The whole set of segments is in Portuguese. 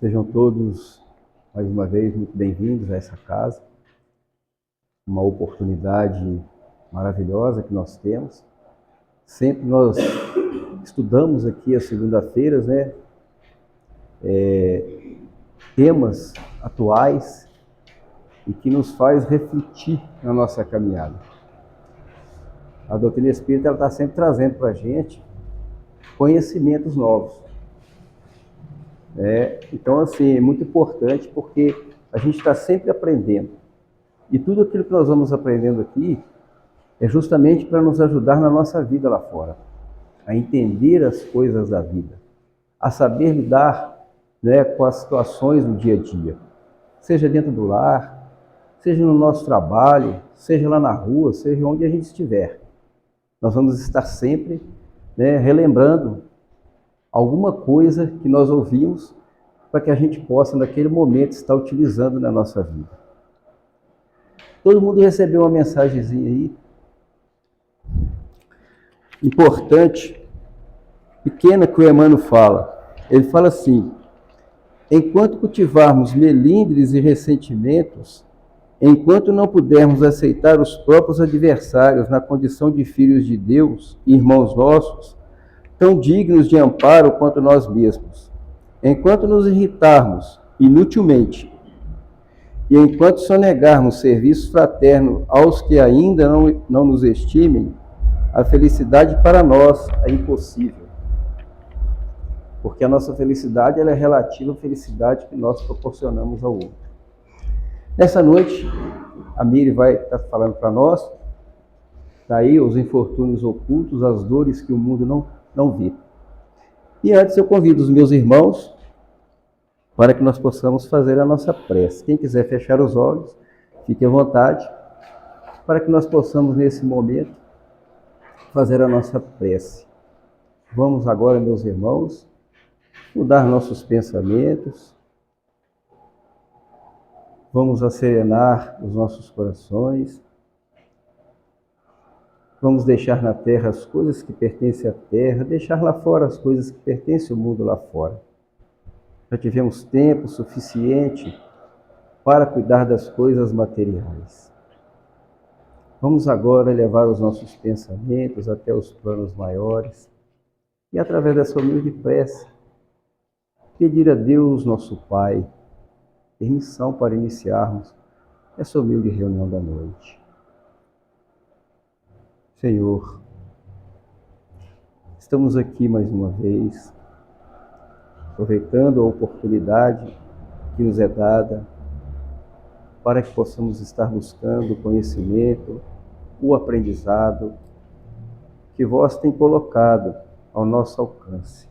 Sejam todos, mais uma vez, muito bem-vindos a essa casa. Uma oportunidade maravilhosa que nós temos. Sempre nós estudamos aqui às segundas-feiras, né? Temas atuais e que nos faz refletir na nossa caminhada. A doutrina espírita está sempre trazendo para a gente conhecimentos novos. Então, assim, é muito importante porque a gente está sempre aprendendo. E tudo aquilo que nós vamos aprendendo aqui é justamente para nos ajudar na nossa vida lá fora, a entender as coisas da vida, a saber lidar, né, com as situações do dia a dia, seja dentro do lar, seja no nosso trabalho, seja lá na rua, seja onde a gente estiver. Nós vamos estar sempre, né, relembrando alguma coisa que nós ouvimos para que a gente possa, naquele momento, estar utilizando na nossa vida. Todo mundo recebeu uma mensagenzinha aí, importante, pequena, que o Emmanuel fala. Ele fala assim: enquanto cultivarmos melindres e ressentimentos, enquanto não pudermos aceitar os próprios adversários na condição de filhos de Deus, irmãos nossos, tão dignos de amparo quanto nós mesmos, enquanto nos irritarmos inutilmente, e enquanto sonegarmos serviço fraterno aos que ainda não nos estimem, a felicidade para nós é impossível. Porque a nossa felicidade ela é relativa à felicidade que nós proporcionamos ao outro. Nessa noite, a Miri vai estar falando para nós, daí os infortúnios ocultos, as dores que o mundo não vê. E antes eu convido os meus irmãos para que nós possamos fazer a nossa prece. Quem quiser fechar os olhos, fique à vontade, para que nós possamos, nesse momento, fazer a nossa prece. Vamos agora, meus irmãos, mudar nossos pensamentos, vamos acerenar os nossos corações, vamos deixar na terra as coisas que pertencem à terra, deixar lá fora as coisas que pertencem ao mundo lá fora. Já tivemos tempo suficiente para cuidar das coisas materiais. Vamos agora levar os nossos pensamentos até os planos maiores e, através dessa humilde prece, pedir a Deus, nosso Pai, permissão para iniciarmos essa humilde reunião da noite. Senhor, estamos aqui mais uma vez, aproveitando a oportunidade que nos é dada para que possamos estar buscando o conhecimento, o aprendizado que vós tem colocado ao nosso alcance,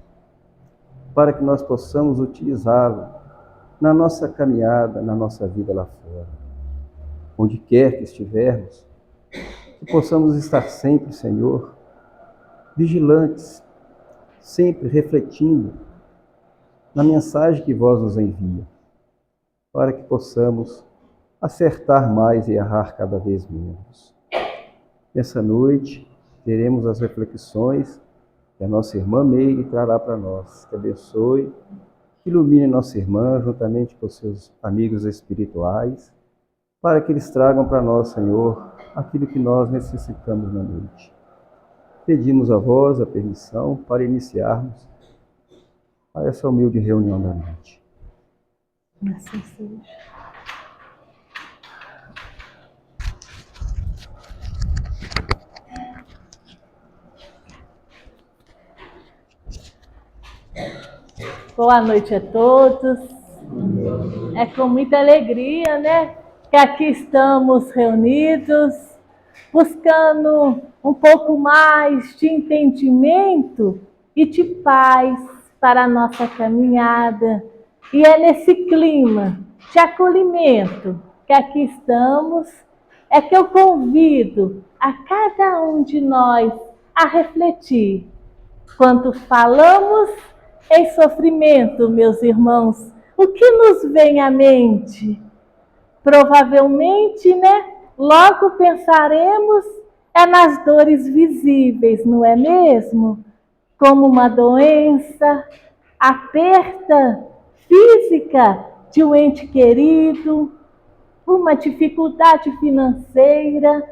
para que nós possamos utilizá-lo na nossa caminhada, na nossa vida lá fora. Onde quer que estivermos, que possamos estar sempre, Senhor, vigilantes, sempre refletindo na mensagem que vós nos envia, para que possamos acertar mais e errar cada vez menos. Nessa noite, teremos as reflexões que a nossa irmã Meire trará para nós. Que abençoe, que ilumine nossa irmã, juntamente com seus amigos espirituais, para que eles tragam para nós, Senhor, aquilo que nós necessitamos na noite. Pedimos a vós a permissão para iniciarmos a essa humilde reunião da noite. Assim seja. Boa noite a todos. É com muita alegria, né, que aqui estamos reunidos, buscando um pouco mais de entendimento e de paz para a nossa caminhada. E é nesse clima de acolhimento que aqui estamos, é que eu convido a cada um de nós a refletir. Quando falamos em sofrimento, meus irmãos, o que nos vem à mente? Provavelmente, né, logo pensaremos nas dores visíveis, não é mesmo? Como uma doença, a perda física de um ente querido, uma dificuldade financeira,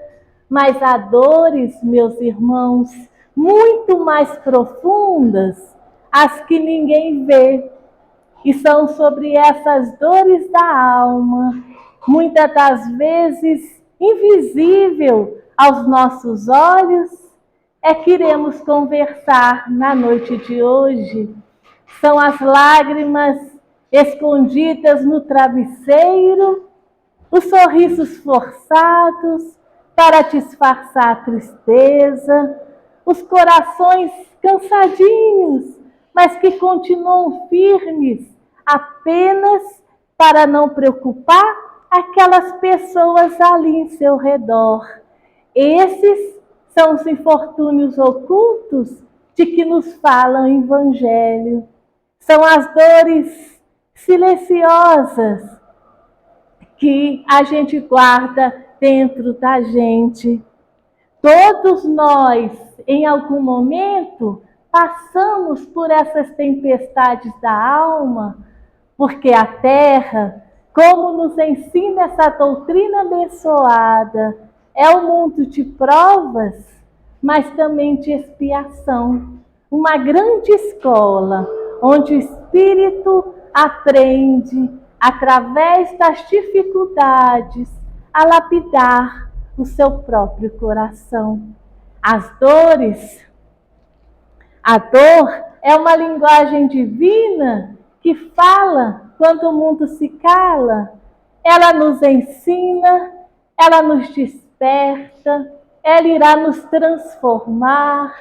mas há dores, meus irmãos, muito mais profundas, as que ninguém vê. E são sobre essas dores da alma, muitas das vezes invisível aos nossos olhos, é que iremos conversar na noite de hoje. São as lágrimas escondidas no travesseiro, os sorrisos forçados para disfarçar a tristeza, os corações cansadinhos, mas que continuam firmes apenas para não preocupar aquelas pessoas ali em seu redor. Esses são os infortúnios ocultos de que nos fala o Evangelho. São as dores silenciosas que a gente guarda dentro da gente. Todos nós, em algum momento, passamos por essas tempestades da alma, porque a terra, como nos ensina essa doutrina abençoada, é um mundo de provas, mas também de expiação. Uma grande escola, onde o espírito aprende, através das dificuldades, a lapidar o seu próprio coração. As dores, a dor é uma linguagem divina que fala quando o mundo se cala. Ela nos ensina, ela nos desperta, ela irá nos transformar,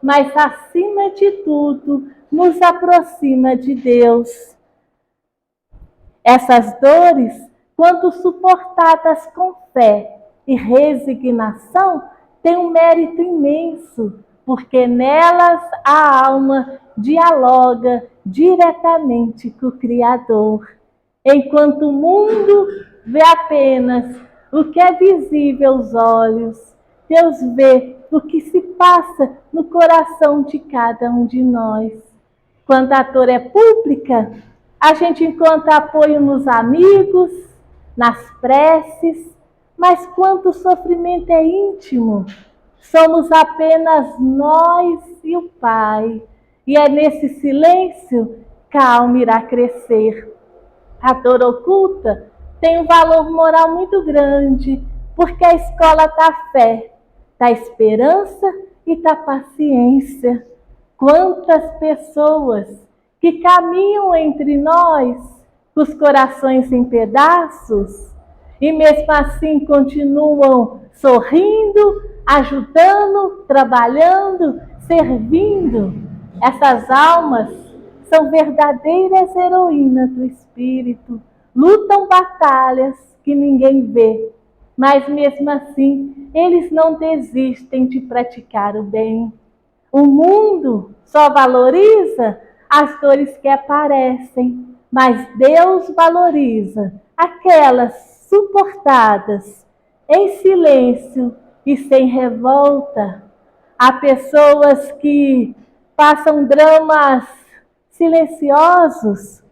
mas acima de tudo, nos aproxima de Deus. Essas dores, quando suportadas com fé e resignação, têm um mérito imenso, porque nelas a alma dialoga diretamente com o Criador. Enquanto o mundo vê apenas o que é visível aos olhos, Deus vê o que se passa no coração de cada um de nós. Quando a dor é pública, a gente encontra apoio nos amigos, nas preces, mas quando o sofrimento é íntimo, somos apenas nós e o Pai. E é nesse silêncio que a alma irá crescer. A dor oculta tem um valor moral muito grande, porque a escola da fé, da esperança e da paciência. Quantas pessoas que caminham entre nós com os corações em pedaços e mesmo assim continuam sorrindo, ajudando, trabalhando, servindo. Essas almas são verdadeiras heroínas do Espírito, lutam batalhas que ninguém vê, mas mesmo assim eles não desistem de praticar o bem. O mundo só valoriza as dores que aparecem, mas Deus valoriza aquelas suportadas em silêncio e sem revolta. Há pessoas que passam dramas silenciosos,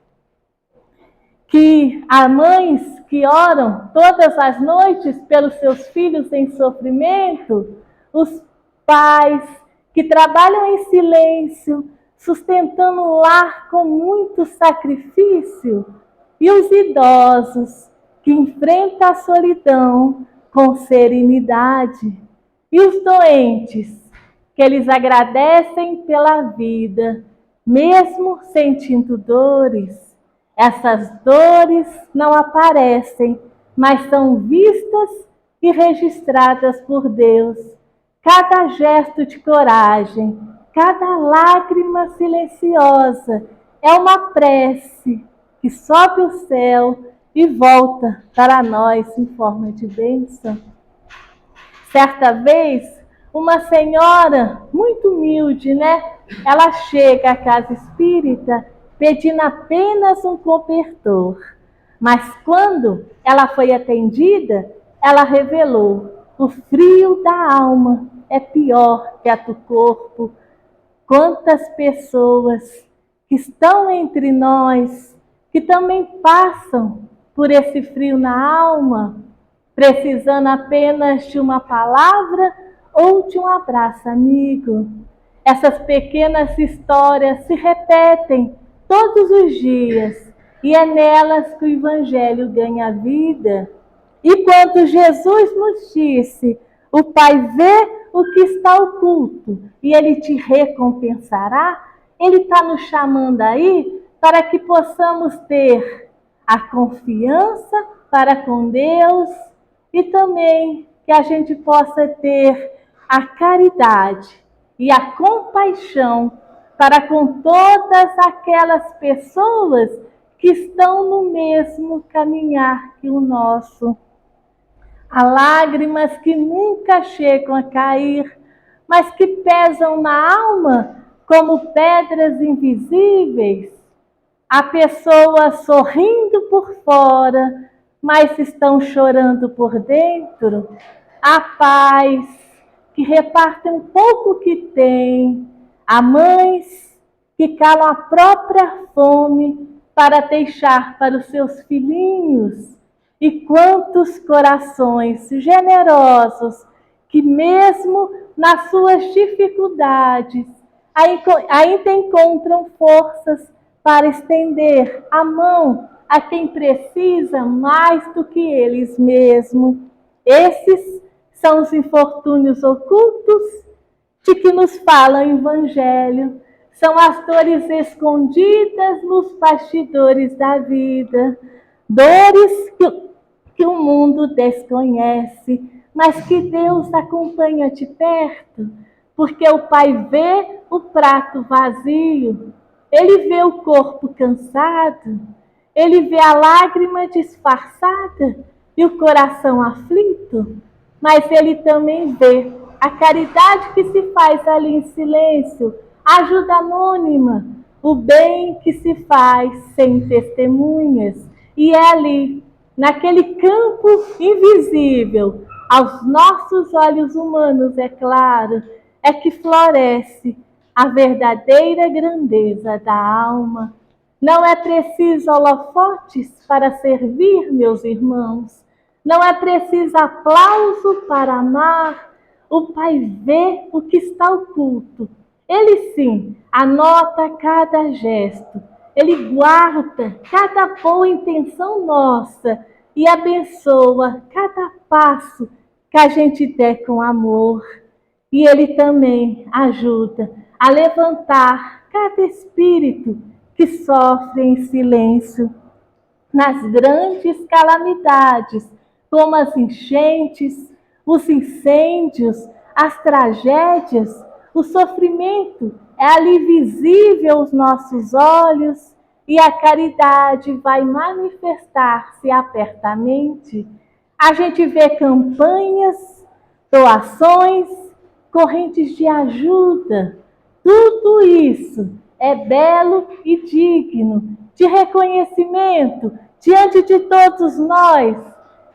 que há mães que oram todas as noites pelos seus filhos em sofrimento, os pais que trabalham em silêncio, sustentando o lar com muito sacrifício, e os idosos que enfrentam a solidão com serenidade, e os doentes que eles agradecem pela vida, mesmo sentindo dores. Essas dores não aparecem, mas são vistas e registradas por Deus. Cada gesto de coragem, cada lágrima silenciosa é uma prece que sobe o céu e volta para nós em forma de bênção. Certa vez, uma senhora muito humilde, ela chega à casa espírita pedindo apenas um cobertor. Mas quando ela foi atendida, ela revelou: o frio da alma é pior que a do corpo. Quantas pessoas que estão entre nós, que também passam por esse frio na alma, precisando apenas de uma palavra ou de um abraço amigo. Essas pequenas histórias se repetem todos os dias e é nelas que o Evangelho ganha vida. E quando Jesus nos disse, o Pai vê o que está oculto e Ele te recompensará, Ele está nos chamando aí para que possamos ter a confiança para com Deus e também que a gente possa ter a caridade e a compaixão para com todas aquelas pessoas que estão no mesmo caminhar que o nosso. Há lágrimas que nunca chegam a cair, mas que pesam na alma como pedras invisíveis. Há pessoas sorrindo por fora, mas estão chorando por dentro. Há pais que repartem um pouco que têm. Há mães que calam a própria fome para deixar para os seus filhinhos. E quantos corações generosos que mesmo nas suas dificuldades ainda encontram forças para estender a mão a quem precisa mais do que eles mesmos. Esses são os infortúnios ocultos de que nos fala o Evangelho. São as dores escondidas nos bastidores da vida. Dores que o mundo desconhece, mas que Deus acompanha de perto, porque o Pai vê o prato vazio, Ele vê o corpo cansado, Ele vê a lágrima disfarçada e o coração aflito, mas Ele também vê a caridade que se faz ali em silêncio, a ajuda anônima, o bem que se faz sem testemunhas. E é ali, naquele campo invisível, aos nossos olhos humanos, é claro, é que floresce a verdadeira grandeza da alma. Não é preciso holofotes para servir, meus irmãos. Não é preciso aplauso para amar. O Pai vê o que está oculto. Ele sim anota cada gesto. Ele guarda cada boa intenção nossa e abençoa cada passo que a gente der com amor. E Ele também ajuda a levantar cada espírito que sofre em silêncio. Nas grandes calamidades, como as enchentes, os incêndios, as tragédias, o sofrimento é ali visível aos nossos olhos e a caridade vai manifestar-se apertamente. A gente vê campanhas, doações, correntes de ajuda. Tudo isso é belo e digno de reconhecimento diante de todos nós,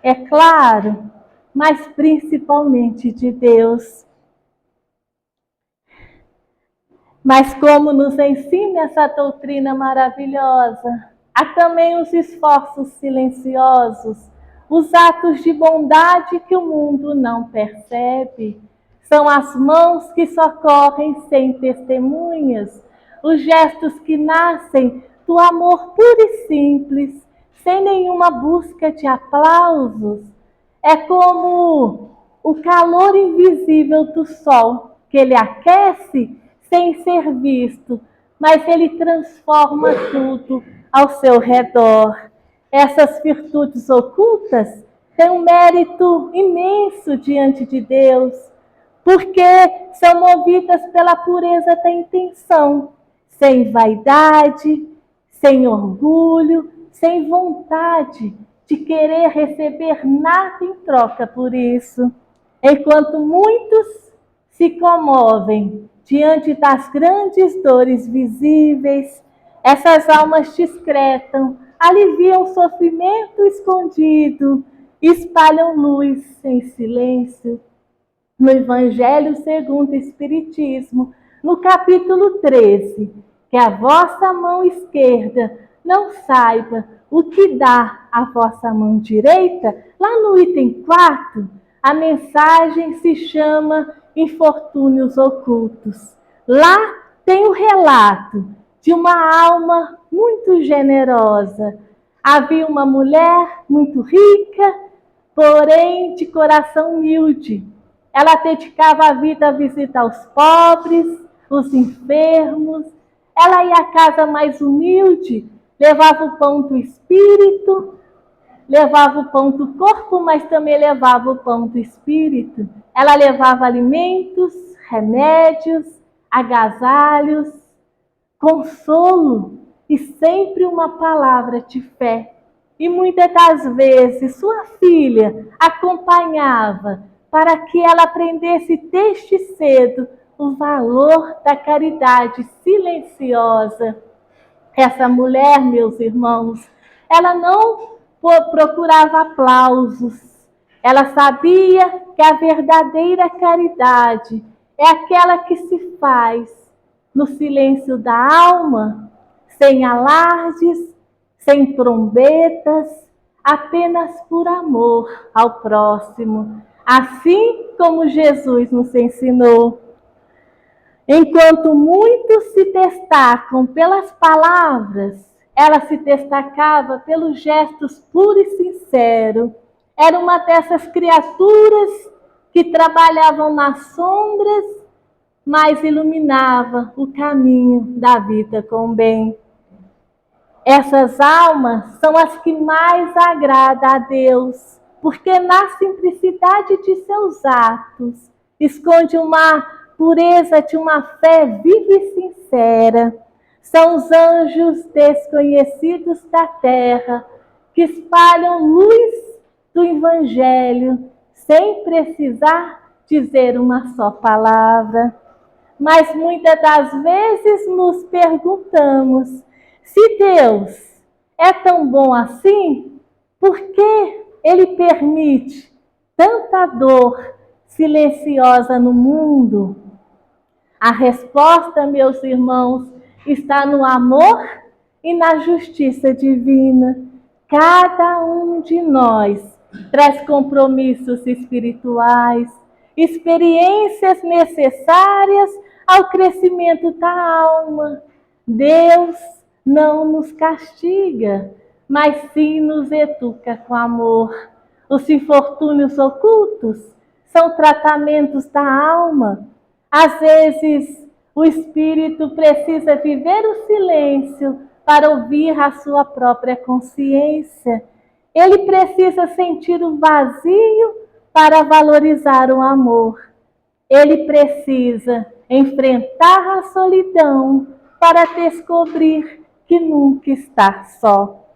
é claro, mas principalmente de Deus. Mas como nos ensina essa doutrina maravilhosa, há também os esforços silenciosos, os atos de bondade que o mundo não percebe. São as mãos que socorrem sem testemunhas, os gestos que nascem do amor puro e simples, sem nenhuma busca de aplausos. É como o calor invisível do sol, que ele aquece sem ser visto, mas ele transforma tudo ao seu redor. Essas virtudes ocultas têm um mérito imenso diante de Deus, porque são movidas pela pureza da intenção, sem vaidade, sem orgulho, sem vontade de querer receber nada em troca por isso. Enquanto muitos se comovem diante das grandes dores visíveis, essas almas discretam, aliviam o sofrimento escondido, espalham luz em silêncio. No Evangelho segundo o Espiritismo, no capítulo 13, que a vossa mão esquerda não saiba o que dá a vossa mão direita, lá no item 4, a mensagem se chama Infortúnios Ocultos. Lá tem o relato de uma alma muito generosa. Havia uma mulher muito rica, porém de coração humilde. Ela dedicava a vida a visitar os pobres, os enfermos. Ela ia à casa mais humilde, levava o pão do espírito, levava o pão do corpo, mas também levava o pão do espírito. Ela levava alimentos, remédios, agasalhos, consolo e sempre uma palavra de fé. E muitas das vezes sua filha acompanhava para que ela aprendesse desde cedo o valor da caridade silenciosa. Essa mulher, meus irmãos, ela não procurava aplausos. Ela sabia que a verdadeira caridade é aquela que se faz no silêncio da alma, sem alardes, sem trombetas, apenas por amor ao próximo, assim como Jesus nos ensinou. Enquanto muitos se destacam pelas palavras, ela se destacava pelos gestos puros e sinceros. Era uma dessas criaturas que trabalhavam nas sombras, mas iluminava o caminho da vida com o bem. Essas almas são as que mais agradam a Deus, porque na simplicidade de seus atos esconde uma pureza de uma fé viva e sincera. São os anjos desconhecidos da terra, que espalham luz do Evangelho, sem precisar dizer uma só palavra. Mas muitas das vezes nos perguntamos, se Deus é tão bom assim, por que Ele permite tanta dor silenciosa no mundo? A resposta, meus irmãos, está no amor e na justiça divina. Cada um de nós traz compromissos espirituais, experiências necessárias ao crescimento da alma. Deus não nos castiga, mas sim nos educa com amor. Os infortúnios ocultos são tratamentos da alma. Às vezes, o espírito precisa viver o silêncio para ouvir a sua própria consciência. Ele precisa sentir o vazio para valorizar o amor. Ele precisa enfrentar a solidão para descobrir que nunca está só.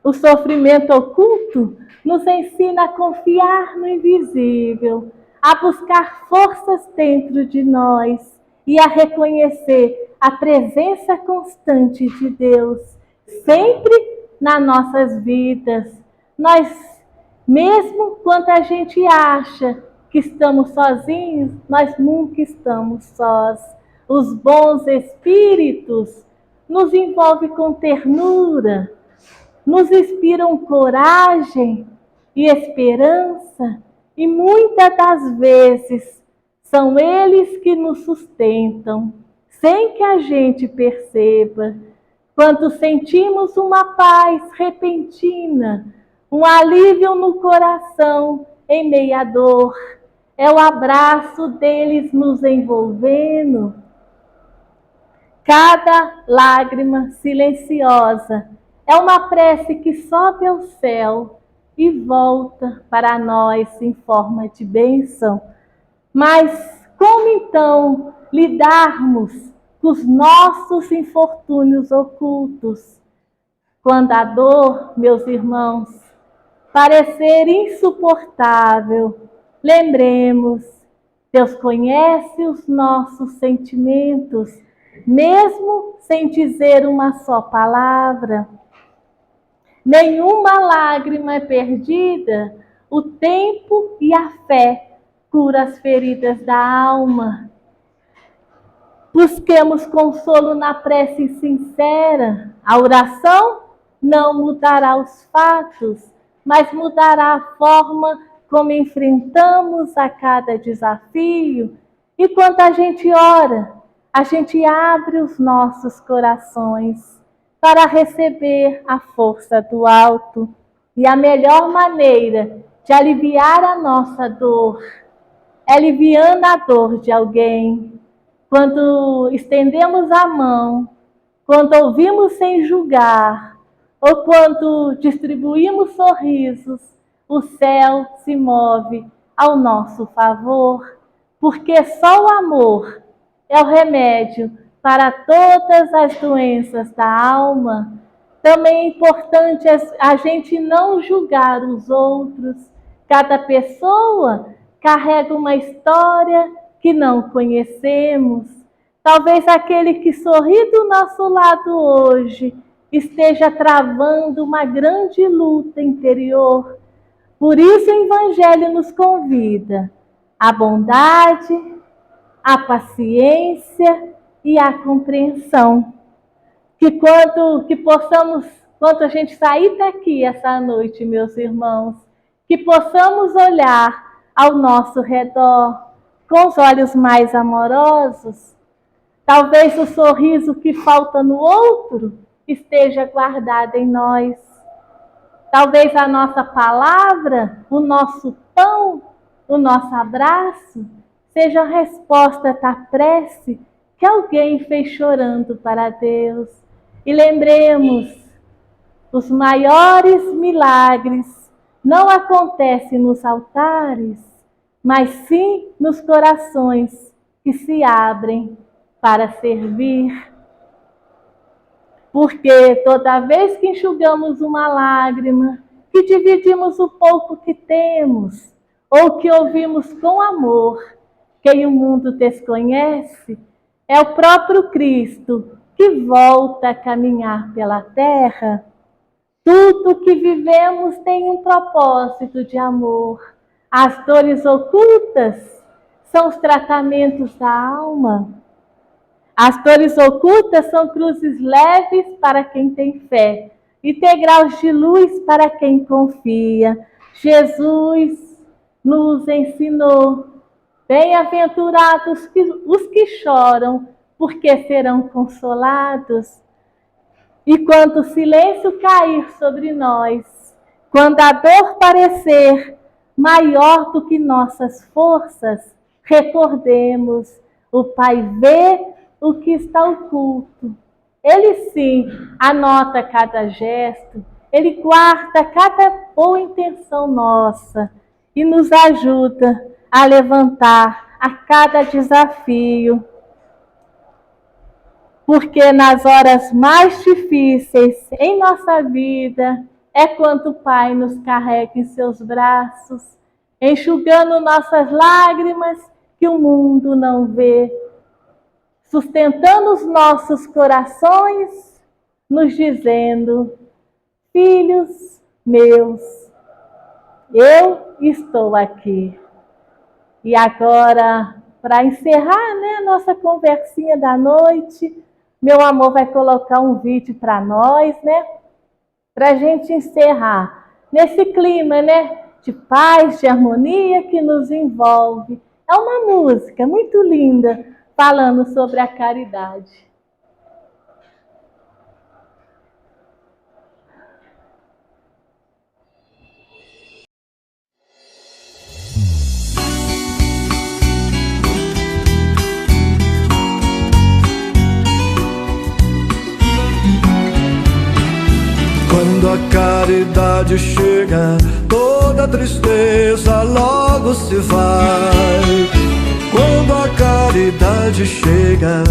O sofrimento oculto nos ensina a confiar no invisível, a buscar forças dentro de nós e a reconhecer a presença constante de Deus, sempre nas nossas vidas. Mesmo quando a gente acha que estamos sozinhos, nós nunca estamos sós. Os bons espíritos nos envolvem com ternura, nos inspiram coragem e esperança, e muitas das vezes são eles que nos sustentam, sem que a gente perceba. Quando sentimos uma paz repentina, um alívio no coração em meio à dor, é o abraço deles nos envolvendo. Cada lágrima silenciosa é uma prece que sobe ao céu e volta para nós em forma de bênção. Mas como então lidarmos com os nossos infortúnios ocultos? Quando a dor, meus irmãos, parecer insuportável, lembremos, Deus conhece os nossos sentimentos, mesmo sem dizer uma só palavra. Nenhuma lágrima é perdida, o tempo e a fé curam as feridas da alma. Busquemos consolo na prece sincera. A oração não mudará os fatos, mas mudará a forma como enfrentamos a cada desafio. E quando a gente ora, a gente abre os nossos corações para receber a força do alto. E a melhor maneira de aliviar a nossa dor é aliviando a dor de alguém. Quando estendemos a mão, quando ouvimos sem julgar, ou quando distribuímos sorrisos, o céu se move ao nosso favor, porque só o amor é o remédio para todas as doenças da alma. Também é importante a gente não julgar os outros. Cada pessoa carrega uma história que não conhecemos. Talvez aquele que sorri do nosso lado hoje esteja travando uma grande luta interior. Por isso o Evangelho nos convida à bondade, à paciência e à compreensão. Quando a gente sair daqui essa noite, meus irmãos, que possamos olhar ao nosso redor com os olhos mais amorosos. Talvez o sorriso que falta no outro esteja guardado em nós. Talvez a nossa palavra, o nosso pão, o nosso abraço, seja a resposta da prece que alguém fez chorando para Deus. E lembremos, os maiores milagres não acontecem nos altares, mas sim nos corações que se abrem para servir. Porque toda vez que enxugamos uma lágrima, que dividimos o pouco que temos, ou que ouvimos com amor, quem o mundo desconhece, é o próprio Cristo que volta a caminhar pela terra. Tudo que vivemos tem um propósito de amor. As dores ocultas são os tratamentos da alma. As dores ocultas são cruzes leves para quem tem fé e degraus de luz para quem confia. Jesus nos ensinou: bem-aventurados os que choram, porque serão consolados. E quando o silêncio cair sobre nós, quando a dor parecer maior do que nossas forças, recordemos: o Pai vê o que está oculto. Ele sim anota cada gesto, Ele guarda cada boa intenção nossa e nos ajuda a levantar a cada desafio. Porque nas horas mais difíceis em nossa vida é quando o Pai nos carrega em seus braços, enxugando nossas lágrimas que o mundo não vê, sustentando os nossos corações, nos dizendo: filhos meus, eu estou aqui. E agora, para encerrar, a nossa conversinha da noite, meu amor vai colocar um vídeo para nós, para a gente encerrar nesse clima, de paz, de harmonia que nos envolve. É uma música muito linda, falando sobre a caridade. Quando a caridade chega, toda tristeza logo se vai. Quando a caridade chega,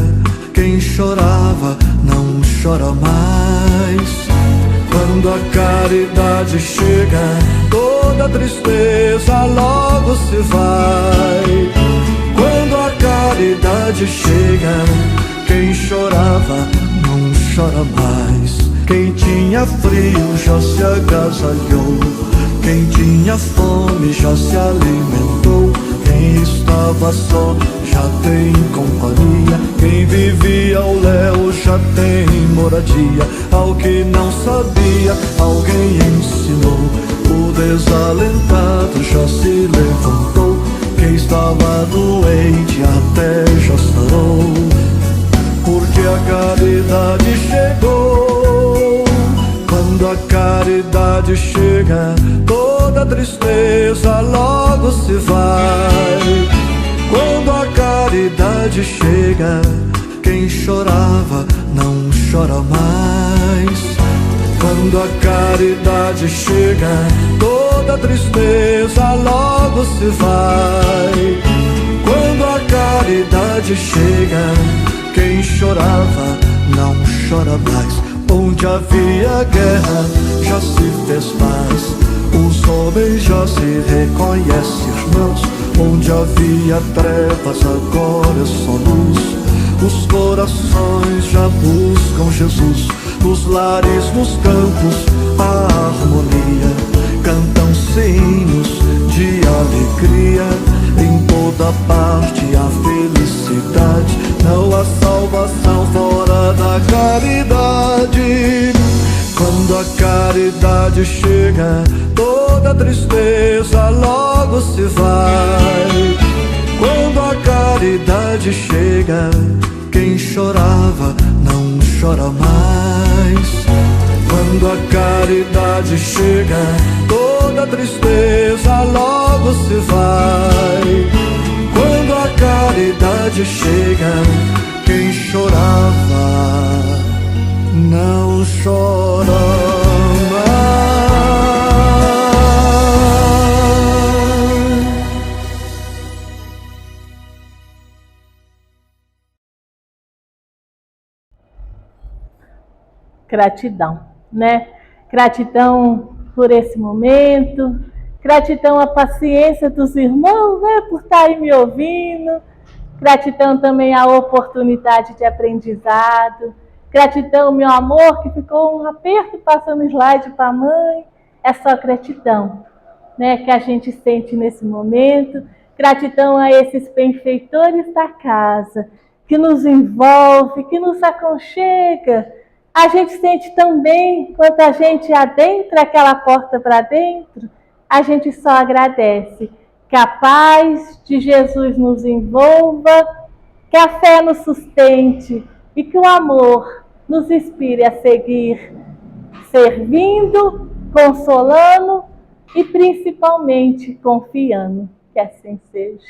quem chorava não chora mais. Quando a caridade chega, toda tristeza logo se vai. Quando a caridade chega, quem chorava não chora mais. Quem tinha frio já se agasalhou, quem tinha fome já se alimentou, quem Quem estava só já tem companhia. Quem vivia ao léu já tem moradia. Ao que não sabia, alguém ensinou. O desalentado já se levantou. Quem estava doente até já sarou. Porque a caridade chegou. Quando a caridade chega, toda tristeza logo se vai. Quando a caridade chega, quem chorava não chora mais. Quando a caridade chega, toda tristeza logo se vai. Quando a caridade chega, quem chorava não chora mais. Onde havia guerra já se fez paz. Os homens já se reconhecem irmãos. Onde havia trevas agora é só luz. Os corações já buscam Jesus. Nos lares, nos campos, a harmonia. Cantam sinos de alegria. Em toda parte a felicidade. Não há salvação fora da caridade. Quando a caridade chega, toda tristeza logo se vai. Quando a caridade chega, quem chorava não chora mais. Quando a caridade chega, toda tristeza logo se vai. Quando a caridade chega, quem chorava não chora mais. Gratidão, né? Gratidão por esse momento, gratidão à paciência dos irmãos, né? Por estarem me ouvindo, gratidão também à oportunidade de aprendizado, gratidão, meu amor, que ficou um aperto passando slide para a mãe, é só gratidão, né? Que a gente sente nesse momento, gratidão a esses benfeitores da casa, que nos envolve, que nos aconchega. A gente sente também, quando a gente adentra aquela porta para dentro, a gente só agradece. Que a paz de Jesus nos envolva, que a fé nos sustente e que o amor nos inspire a seguir servindo, consolando e principalmente confiando. Que assim seja.